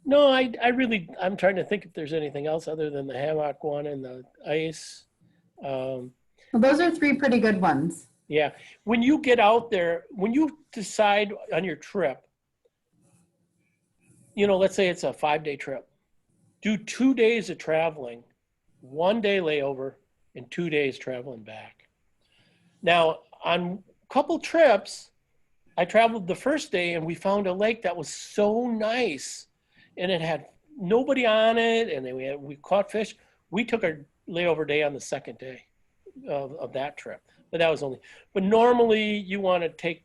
No, I'm trying to think if there's anything else other than the hammock one and the ice. Well, those are 3 pretty good ones. Yeah. When you get out there, when you decide on your trip, let's say it's a 5-day trip, do 2 days of traveling, 1 day layover, and 2 days traveling back. Now, on couple trips, I traveled the first day and we found a lake that was so nice and it had nobody on it. And then we caught fish. We took our layover day on the second day of that trip, but that was only, but normally you want to take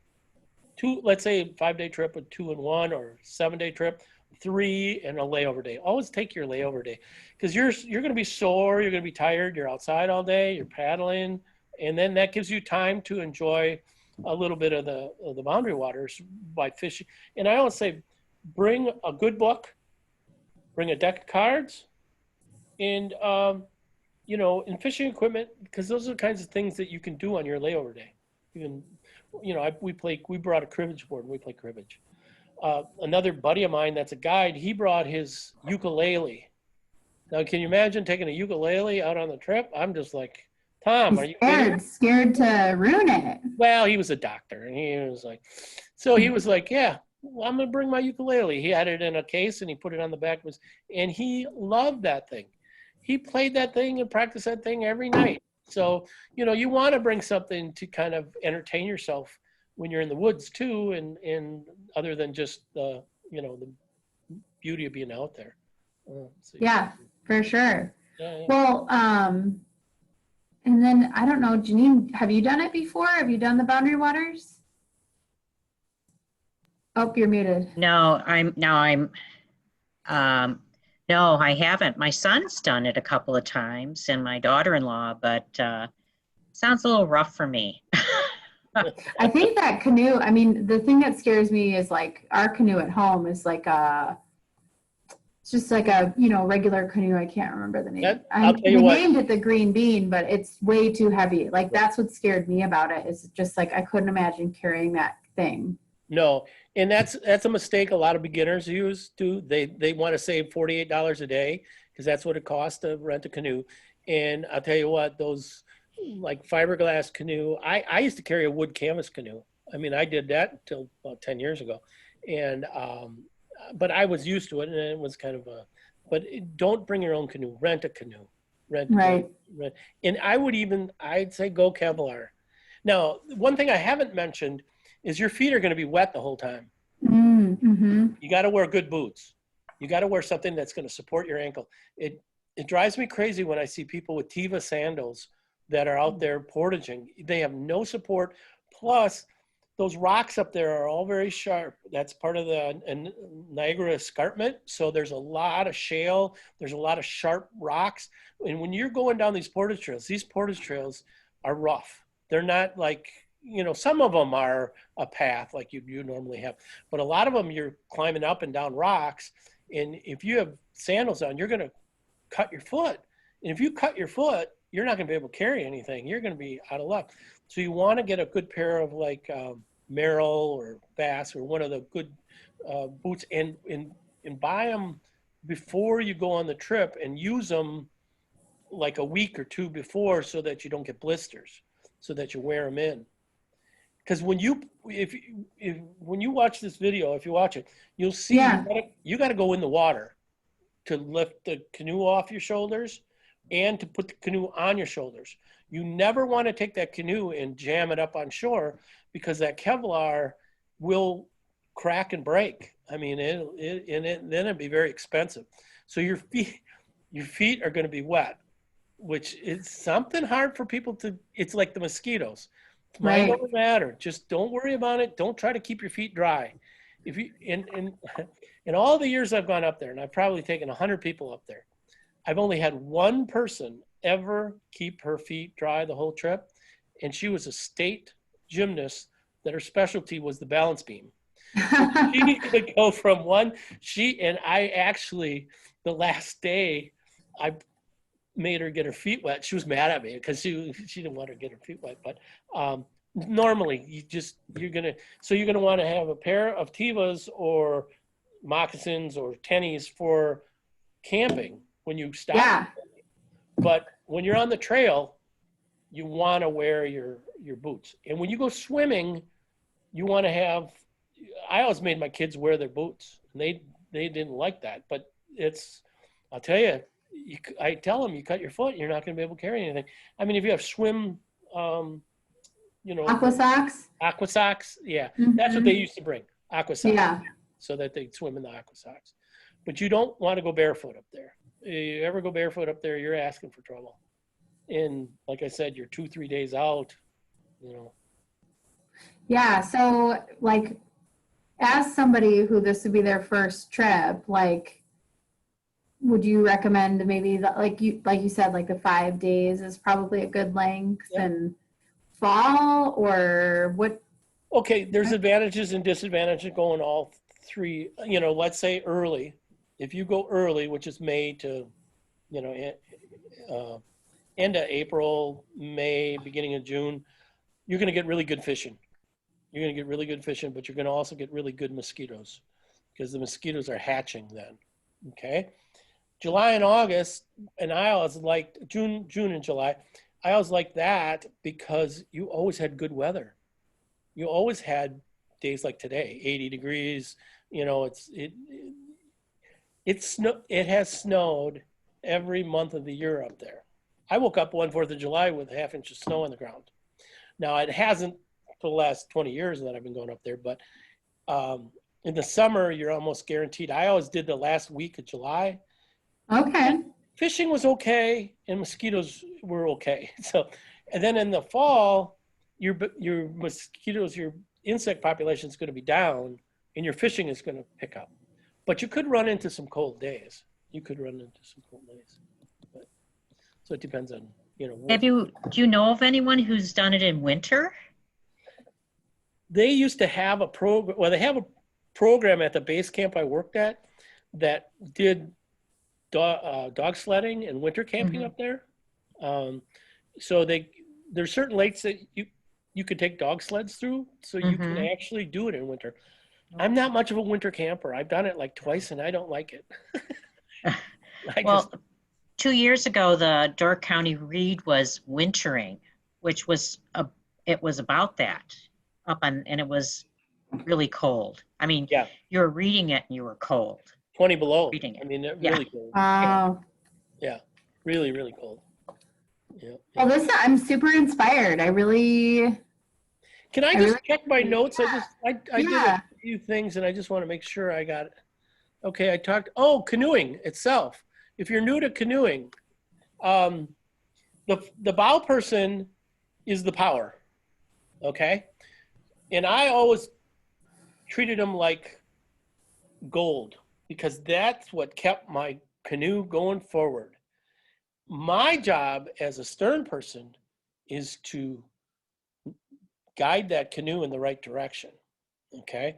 two, let's say 5-day trip with 2 and 1 or 7-day trip, 3 and a layover day. Always take your layover day because you're going to be sore. You're going to be tired. You're outside all day. You're paddling. And then that gives you time to enjoy a little bit of the boundary waters by fishing. And I always say, bring a good book, bring a deck of cards, and you know, and fishing equipment, because those are the kinds of things that you can do on your layover day. You can, you know, we brought a cribbage board and we play cribbage. Another buddy of mine that's a guide, he brought his ukulele. Now, can you imagine taking a ukulele out on the trip? I'm just like, Tom, are you kidding? Scared to ruin it. Well, he was a doctor, and he was like, so he was like, yeah, well, I'm gonna bring my ukulele. He had it in a case, and he put it on the back of his, and he loved that thing. He played that thing and practiced that thing every night. So, you know, you want to bring something to kind of entertain yourself when you're in the woods too, and other than just the, you know, the beauty of being out there. So, Yeah, for sure. yeah. Well, and then I don't know, Janine, have you done it before? Have you done the Boundary Waters? Oh, you're muted. No, no, I haven't. My son's done it a couple of times and my daughter-in-law, but sounds a little rough for me. I think that canoe, I mean, the thing that scares me is like our canoe at home is like it's just like a, you know, regular canoe. I can't remember the name. I'll tell you we what. named it the Green Bean, but it's way too heavy. Like that's what scared me about it, is just like I couldn't imagine carrying that thing. No, and that's a mistake a lot of beginners do. They want to save $48 a day because that's what it costs to rent a canoe. And I'll tell you what, those like fiberglass canoe, I used to carry a wood canvas canoe. I mean, I did that until about 10 years ago. And but I was used to it, and it was kind of but don't bring your own canoe. Rent a canoe. Rent. And I'd say go Kevlar. Now, one thing I haven't mentioned is your feet are going to be wet the whole time. Mm-hmm. You got to wear good boots. You got to wear something that's going to support your ankle. It drives me crazy when I see people with Teva sandals that are out there portaging. They have no support. Plus, those rocks up there are all very sharp. That's part of the Niagara escarpment. So there's a lot of shale. There's a lot of sharp rocks. And when you're going down these portage trails are rough. They're not like, you know, some of them are a path like you normally have. But a lot of them, you're climbing up and down rocks. And if you have sandals on, you're going to cut your foot. And if you cut your foot, you're not going to be able to carry anything. You're going to be out of luck. So you want to get a good pair of like Merrill or Bass or one of the good boots and buy them before you go on the trip and use them like a week or two before so that you don't get blisters, so that you wear them in. Because when you watch this video, if you watch it, you'll see you got to go in the water to lift the canoe off your shoulders and to put the canoe on your shoulders. You never want to take that canoe and jam it up on shore because that Kevlar will crack and break. I mean, then it'd be very expensive. So your feet are going to be wet, which is something hard for people to. It's like the mosquitoes. Mind over matter. Just don't worry about it. Don't try to keep your feet dry. If you in all the years I've gone up there, and I've probably taken 100 people up there, I've only had one person ever keep her feet dry the whole trip, and she was a state gymnast that her specialty was the balance beam. She could go from I actually, the last day, I made her get her feet wet. She was mad at me because she didn't want her to get her feet wet. But normally you're gonna want to have a pair of Tevas or moccasins or tennies for camping when you stop. Yeah. But when you're on the trail, you want to wear your boots. And when you go swimming, you want to have. I always made my kids wear their boots, and they didn't like that. But I'll tell you. I tell them, you cut your foot, you're not going to be able to carry anything. I mean, if you have swim you know, Aqua socks? aqua socks. Yeah, that's what they Mhm. used to bring, aqua socks, Yeah. so that they'd swim in the aqua socks. But you don't want to go barefoot up there. You ever go barefoot up there, you're asking for trouble. And like I said, you're 2-3 days out, you know. Yeah. So, like, as somebody who this would be their first trip, like, would you recommend maybe that, like you said, like the 5 days is probably a good length, Yep. and fall, or what? Okay, there's advantages and disadvantages going all three. You know, let's say early. If you go early, which is May to, you know, end of April, May, beginning of June, you're going to get really good fishing. You're going to get really good fishing, but you're going to also get really good mosquitoes because the mosquitoes are hatching then. Okay. July and August, and I always liked June and July. I always liked that because you always had good weather. You always had days like today, 80 degrees. You know, it has snowed every month of the year up there. I woke up one 4th of July with a half inch of snow on the ground. Now it hasn't for the last 20 years that I've been going up there, but in the summer you're almost guaranteed. I always did the last week of July. Okay. Fishing was okay and mosquitoes were okay. So, and then in the fall, your mosquitoes, your insect population is going to be down and your fishing is going to pick up. But you could run into some cold days. But, so it depends on, you know. Do you know of anyone who's done it in winter? They used to have a program, well, they have a program at the base camp I worked at that did dog sledding and winter camping up there. So there's certain lakes that you could take dog sleds through, so you can actually do it in winter. I'm not much of a winter camper. I've done it like twice and I don't like it. Well, 2 years ago, the Door County Reed was wintering, which was it was about that and it was really cold. I mean, yeah, you were reading it and you were cold. 20 below. Reading it. I mean, Yeah. really cold. Wow. Yeah, really, really cold. Yeah. Well, I'm super inspired. Can I just check my notes? Yeah. I did a few things and I just want to make sure I got it. Okay, canoeing itself. If you're new to canoeing, the bow person is the power, okay? And I always treated them like gold because that's what kept my canoe going forward. My job as a stern person is to guide that canoe in the right direction, okay?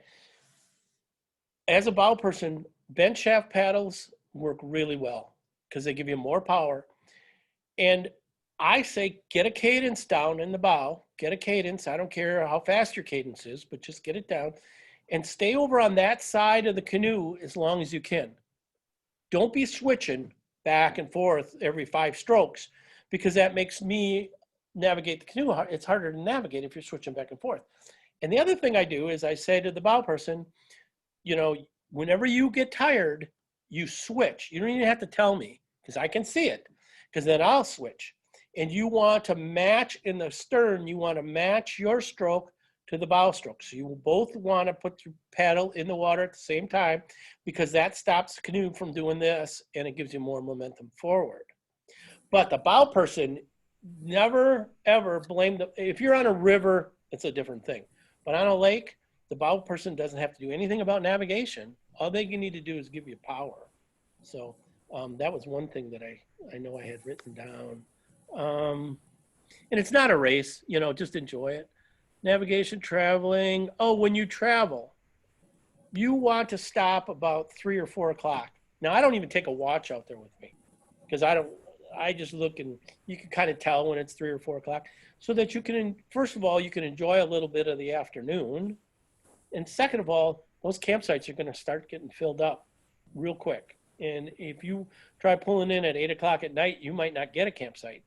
As a bow person, bent shaft paddles work really well because they give you more power. And I say get a cadence down in the bow, get a cadence. I don't care how fast your cadence is, but just get it down and stay over on that side of the canoe as long as you can. Don't be switching back and forth every 5 strokes because that makes me navigate the canoe. It's harder to navigate if you're switching back and forth. And the other thing I do is I say to the bow person, you know, whenever you get tired, you switch. You don't even have to tell me because I can see it because then I'll switch. And you want to match in the stern, you want to match your stroke to the bow stroke. So you will both want to put your paddle in the water at the same time because that stops the canoe from doing this and it gives you more momentum forward. But the bow person, never ever blame if you're on a river, it's a different thing. But on a lake, the bow person doesn't have to do anything about navigation. All they need to do is give you power. So that was one thing that I know I had written down. And it's not a race, you know, just enjoy it. Navigation, traveling. Oh, when you travel, you want to stop about 3 or 4 o'clock. Now, I don't even take a watch out there with me because I just look and you can kind of tell when it's 3 or 4 o'clock so that you can, first of all, you can enjoy a little bit of the afternoon. And second of all, those campsites are going to start getting filled up real quick. And if you try pulling in at 8 o'clock at night, you might not get a campsite.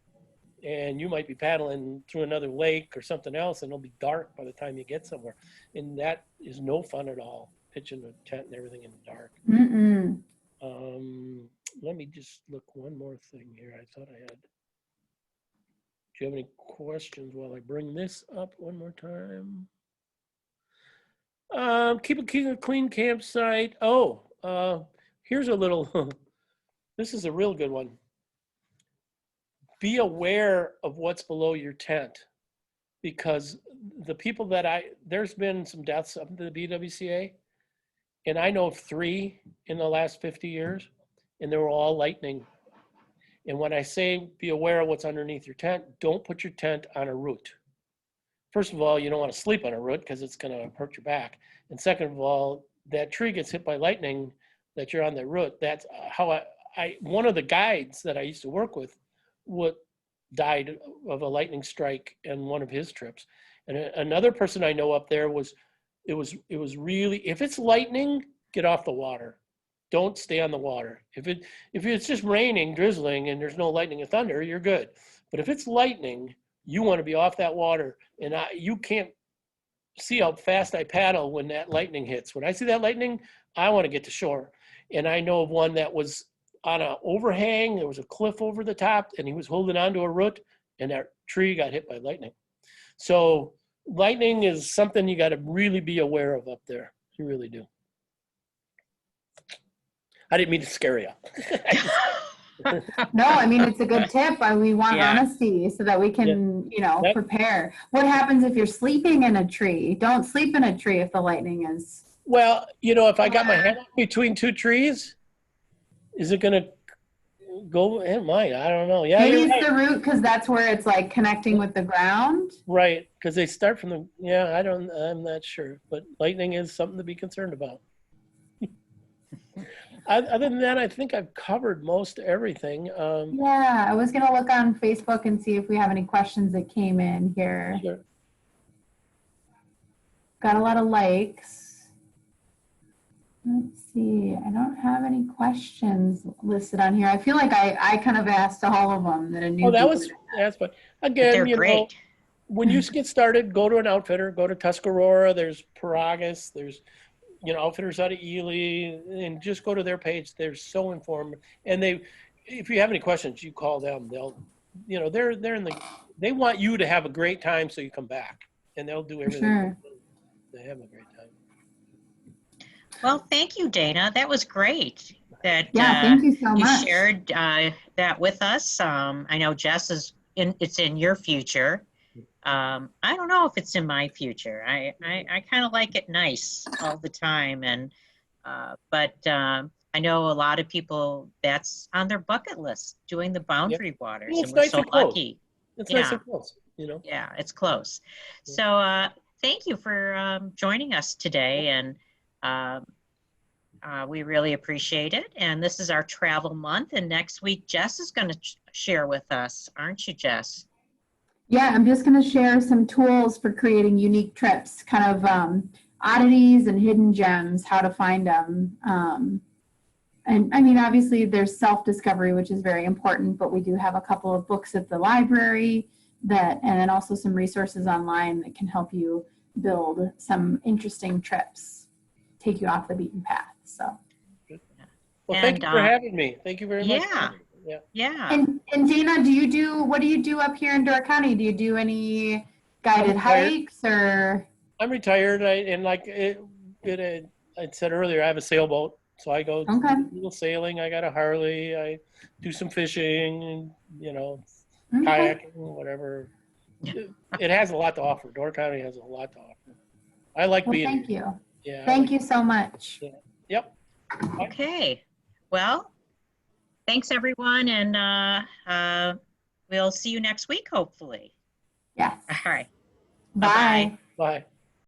And you might be paddling through another lake or something else, and it'll be dark by the time you get somewhere. And that is no fun at all, pitching a tent and everything in the dark. Let me just look one more thing here. I thought I had. Do you have any questions while I bring this up one more time? Keep a clean campsite. Oh, here's a little, this is a real good one. Be aware of what's below your tent, because the people that there's been some deaths up to the BWCA, and I know of 3 in the last 50 years, and they were all lightning. And when I say be aware of what's underneath your tent, don't put your tent on a root. First of all, you don't want to sleep on a root because it's going to hurt your back. And second of all, that tree gets hit by lightning that you're on the root. That's how one of the guides that I used to work with died of a lightning strike in one of his trips. And another person I know up there it was really, if it's lightning, get off the water. Don't stay on the water. If it's just raining, drizzling, and there's no lightning or thunder, you're good. But if it's lightning, you want to be off that water. And you can't see how fast I paddle when that lightning hits. When I see that lightning, I want to get to shore. And I know of one that was on an overhang. There was a cliff over the top, and he was holding onto a root, and that tree got hit by lightning. So lightning is something you got to really be aware of up there. You really do. I didn't mean to scare you. No, I mean, it's a good tip. We want Yeah. honesty so that we can, Yep. prepare. What happens if you're sleeping in a tree? Don't sleep in a tree if the lightning is. Well, if I got my head between 2 trees, is it going to go? It might. I don't know. Yeah, Maybe you're it's right. the root because that's where it's like connecting with the ground. Right, because they start from I'm not sure. But lightning is something to be concerned about. Other than that, I think I've covered most everything. Yeah, I was gonna look on Facebook and see if we have any questions that came in here. Sure. Got a lot of likes. Let's see, I don't have any questions listed on here. I feel like I kind of asked all of them that I knew. Oh, that's fine. Again, They're great. When you get started, go to an outfitter, go to Tuscarora, there's Paragus, there's outfitters out of Ely, and just go to their page. They're so informed, and if you have any questions, you call them. They'll, they want you to have a great time so you come back, and they'll do everything Sure. to have a great time. Well, thank you, Dana. That was great. That Thank you so you much. shared that with us. I know Jess it's in your future. I don't know if it's in my future. I kind of like it nice all the time, and but I know a lot of people that's on their bucket list, doing the boundary waters, Well, it's and we're nice so and close. lucky. It's Yeah. nice and close, Yeah, it's close. Yeah. So thank you for joining us today, and we really appreciate it. And this is our travel month, and next week Jess is going to share with us, aren't you, Jess? Yeah, I'm just going to share some tools for creating unique trips, kind of oddities and hidden gems, how to find them. And I mean, obviously there's self-discovery, which is very important, but we do have a couple of books at the library and then also some resources online that can help you build some interesting trips, take you off the beaten path. So. Well, thank you for having me. Thank you very much. Yeah. Yeah. Yeah. And Dana, what do you do up here in Door County? Do you do any guided hikes or? I'm retired. I said earlier, I have a sailboat, so I go do a little sailing. I got a Harley. I do some fishing, kayaking, whatever. It has a lot to offer. Door County has a lot to offer. I like being. Thank you. Yeah. Thank you so much. Yeah. Yep. Okay. Well, thanks everyone, and we'll see you next week, hopefully. Yes. All right. Bye. Bye.